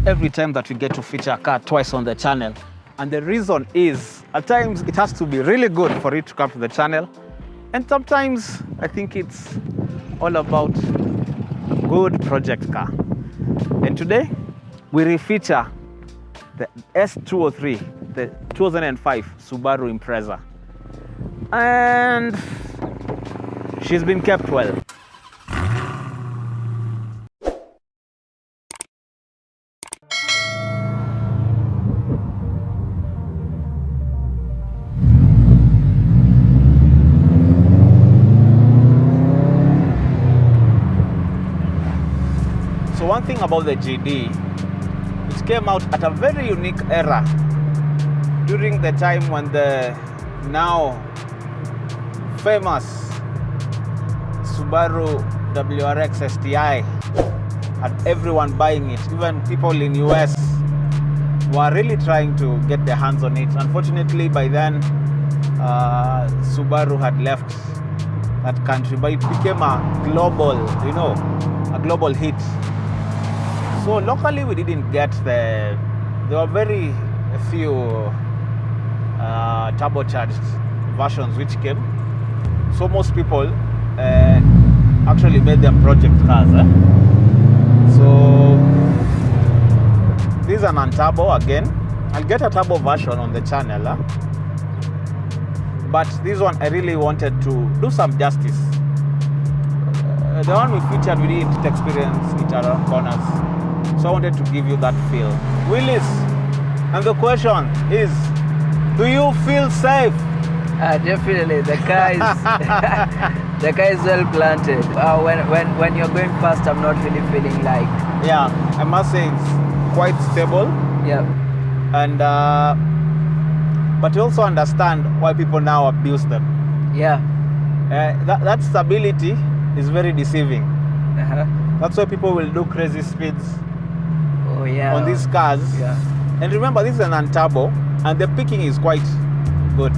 every time that we get to feature a car twice on the channel. And the reason is, at times it has to be really good for it to come to the channel. And sometimes I think it's all about a good project car. And today we refeature the S203, the 2005 Subaru Impreza. And she's been kept well. So one thing about the GD, it came out at a very unique era during the time when the now famous Subaru WRX STI had everyone buying it. Even people in US were really trying to get their hands on it. Unfortunately, by then Subaru had left that country, but it became a global, a global hit. So locally we didn't get there were very few turbocharged versions which came. So most people actually made them project cars. So this is an non-turbo again. I'll get a turbo version on the channel. But this one I really wanted to do some justice. The one we featured, we didn't experience it around corners. So I wanted to give you that feel. Willis, and the question is, do you feel safe? Definitely, the car is the car is well planted. When you're going fast, I'm not really feeling like. Yeah, I must say it's quite stable. Yeah. And but you also understand why people now abuse them. Yeah. That stability is very deceiving. Uh-huh. That's why people will do crazy speeds. Oh yeah. On these cars. Yeah. And remember, this is an non-turbo, and the picking is quite good.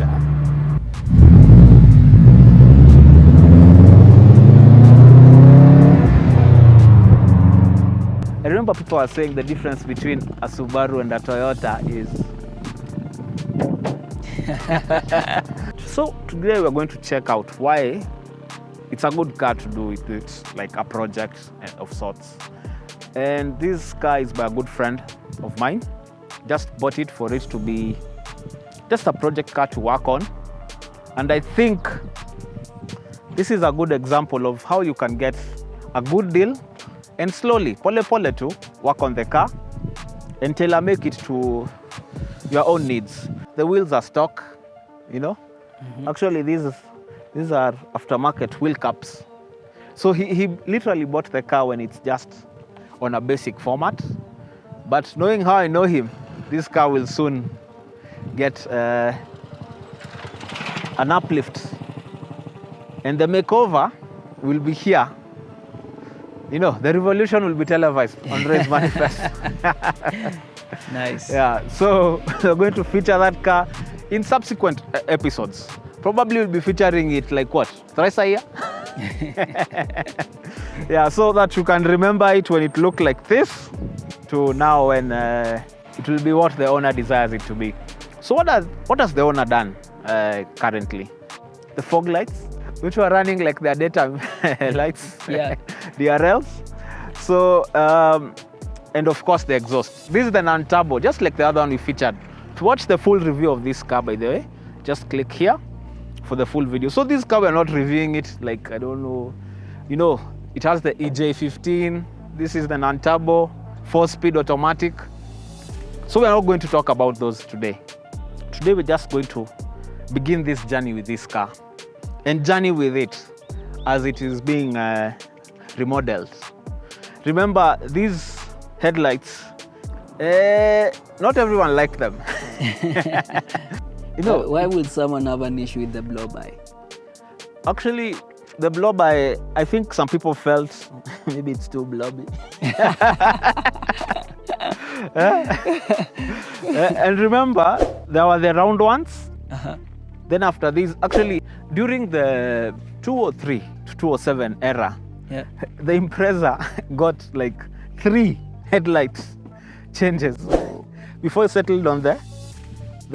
I remember people are saying the difference between a Subaru and a Toyota is. So today we're going to check out why it's a good car to do it like a project of sorts. And this car is by a good friend of mine. Just bought it for it to be just a project car to work on. And I think this is a good example of how you can get a good deal and slowly, pole to work on the car and tailor make it to your own needs. The wheels are stock, Mm-hmm. Actually, these are aftermarket wheel caps. So he literally bought the car when it's just on a basic format. But knowing how I know him, this car will soon get an uplift. And the makeover will be here. The revolution will be televised on Ray's Manifest. Nice. Yeah, so we're going to feature that car in subsequent episodes. Probably we'll be featuring it like what? Thrice a year? Yeah, so that you can remember it when it looked like this to now when it will be what the owner desires it to be. So what has the owner done currently? The fog lights, which were running like their daytime lights, yeah. DRLs. So, and of course the exhaust. This is the non-turbo, just like the other one we featured. To watch the full review of this car, by the way, just click here for the full video. So this car, we're not reviewing it like, I don't know, it has the EJ15. This is the non-turbo, 4-speed automatic. So we're not going to talk about those today. Today we're just going to begin this journey with this car and journey with it as it is being remodeled. Remember, these headlights, not everyone liked them. Why would someone have an issue with the blow-by? Actually, the blow-by, I think some people felt maybe it's too blobby. And remember, there were the round ones. Uh-huh. Then after these, actually, during the 203 to 207 era, yeah, the Impreza got like 3 headlights changes before he settled on the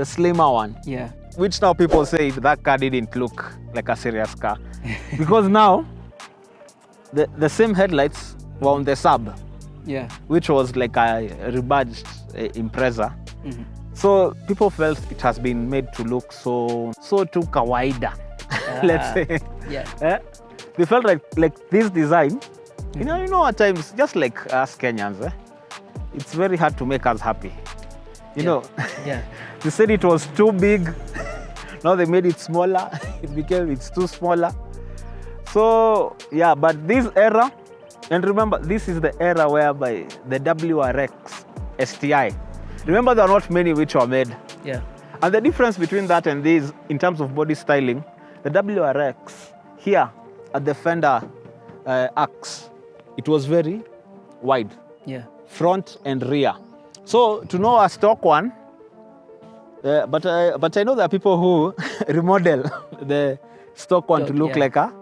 slimmer one. Yeah. Which now people say that car didn't look like a serious car. Because now, the same headlights were on the sub, Yeah. which was like a rebadged Impreza. So people felt it has been made to look so too kawaida, let's say. Yeah. They felt like this design, you know, at times, just like us Kenyans, it's very hard to make us happy. You know, Yeah. they said it was too big. Now they made it smaller. It's too smaller. So yeah, but this era, and remember, this is the era whereby the WRX STI. Remember, there are not many which were made. Yeah. And the difference between that and this, in terms of body styling, the WRX here at the fender axe, it was very wide, Yeah. front and rear. So to know a stock one, but I know there are people who remodel the stock one to look like a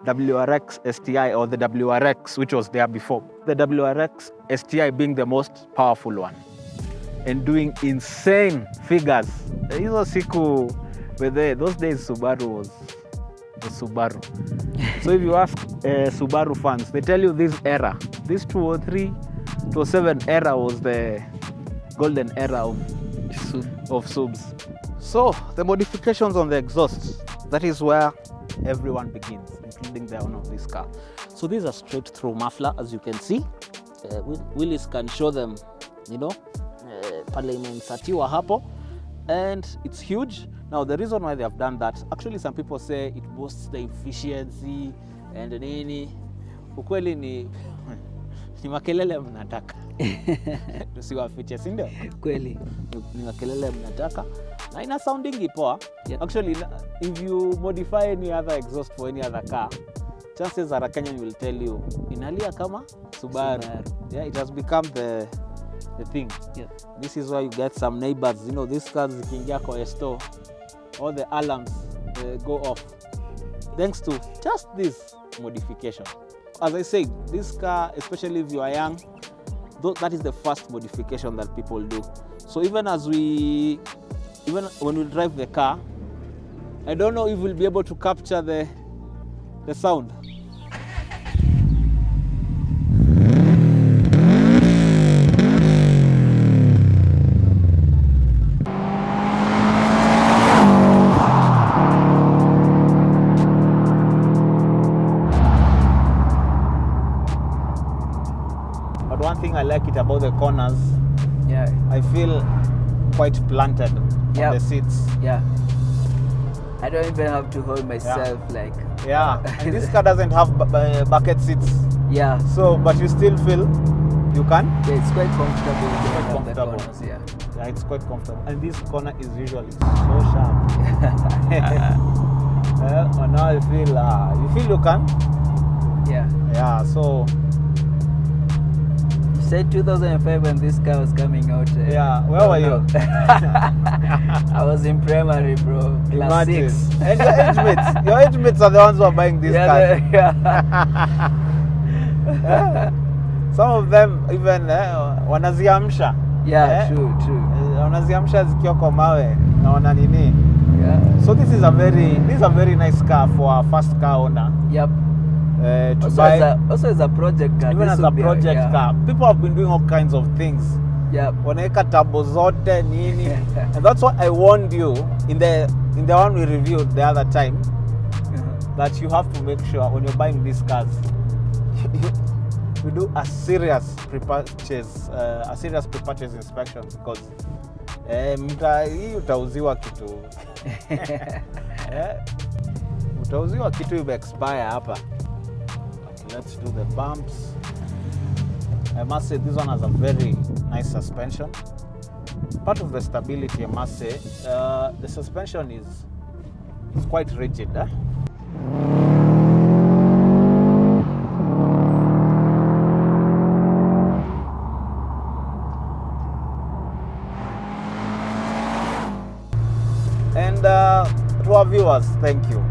WRX STI or the WRX, which was there before. The WRX STI being the most powerful one and doing insane figures. Hizo siku, those days Subaru was the Subaru. So if you ask Subaru fans, they tell you this era, this 203, 207 era was the golden era of subs. So the modifications on the exhaust, that is where everyone begins, including the owner of this car. So these are straight through muffler, as you can see. Willis can show them, you know, pale imeinsatiwa hapo, and it's huge. Now the reason why they have done that, actually some people say it boosts the efficiency and nini. Ukweli ni makelele mnataka. Tusiwafiche, si ndio? Kweli. Ni makelele mnataka. Na ina sounding poa. Yeah. Actually, if you modify any other exhaust for any other car, chances are a Kenyan will tell you, inalia kama Subaru. Yeah, it has become the thing. Yeah. This is why you get some neighbors, you know, these cars zikiingia kwa store, all the alarms go off. Thanks to just this modification. As I said, this car, especially if you are young, that is the first modification that people do. So even when we drive the car, I don't know if we'll be able to capture the sound. But one thing I like it about the corners, Yeah. I feel quite planted on the seats. Yeah. I don't even have to hold myself like. Yeah, and this car doesn't have bucket seats. Yeah. So, but you still feel you can? Yeah, it's quite comfortable. It's quite around the comfortable. corners, yeah. Yeah, it's quite comfortable. And this corner is usually so sharp. And now you feel you can? Yeah. Yeah, so. You said 2005 when this car was coming out. Yeah, where were you? I was in primary, bro. Class 6. And your age mates are the ones who are buying this car. Yeah. Some of them even wanaziamsha. Yeah, true. Wanaziamsha zikiwa kwa mawe na wana nini. Yeah. So this is a very nice car for a first car owner. Yep. To Also, buy. as a project car. Even this as a would be project car, people have been doing all kinds of things. Yep. Wanaeka turbo zote nini. And that's what I warned you in the one we reviewed the other time, that you have to make sure when you're buying these cars, you do a serious pre-purchase inspection, because hii utauziwa kitu. Utauziwa kitu ime expire hapa. Okay, let's do the bumps. I must say this one has a very nice suspension. Part of the stability, I must say, the suspension is quite rigid. And to our viewers, thank you.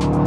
you.